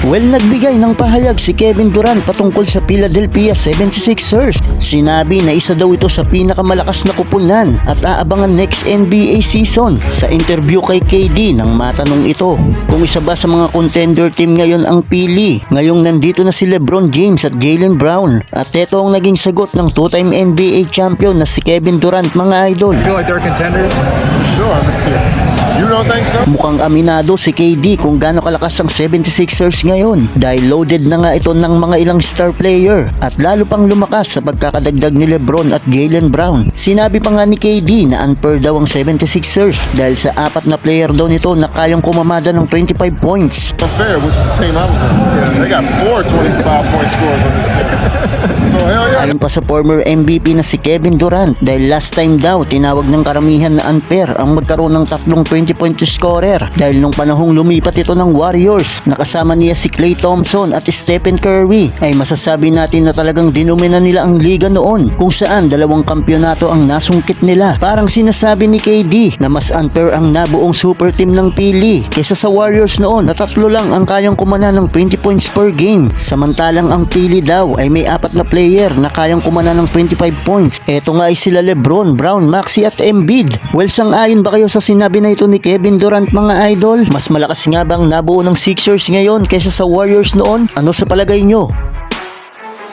Well, nagbigay ng pahayag si Kevin Durant patungkol sa Philadelphia 76ers. Sinabi na isa daw ito sa pinakamalakas na kupunan at aabangan next NBA season. Sa interview kay KD nang matanong ito kung isa ba sa mga contender team ngayon ang pili ngayong nandito na si LeBron James at Jaylen Brown. At ito ang naging sagot ng two-time NBA champion na si Kevin Durant, mga idol. You feel like they're contenders? For sure. You don't think so? Mukhang aminado si KD kung gaano kalakas ang 76ers ngayon dahil loaded na nga ito ng mga ilang star player at lalo pang lumakas sa pagkakadagdag ni LeBron at Jaylen Brown. Sinabi pa nga ni KD na unfair daw ang 76ers dahil sa apat na player daw nito na kayang kumamada ng 25 points. Unfair, which is the team I was in. They got 4 25-point scores on this team. So hell yeah. Ayon pa sa former MVP na si Kevin Durant dahil last time daw tinawag ng karamihan na unfair ang magkaroon ng tatlong 20-point scorer dahil nung panahong lumipat ito ng Warriors nakasama niya si Klay Thompson at Stephen Curry ay masasabi natin na talagang dinumina nila ang liga noon kung saan 2 kampyonato ang nasungkit nila. Parang sinasabi ni KD na mas unfair ang nabuong super team ng Philly kaysa sa Warriors noon na 3 lang ang kayang kumana ng 20 points per game, samantalang ang Philly daw ay may 4 na player na kayang kumana ng 25 points. Eto nga ay sila LeBron, Brown, Maxey at Embiid. Well, sang-ayon ba kayo sa sinabi na ito ni Kevin Durant, mga idol? Mas malakas nga bang nabuo ng Sixers ngayon kaysa sa Warriors noon? Ano sa palagay nyo?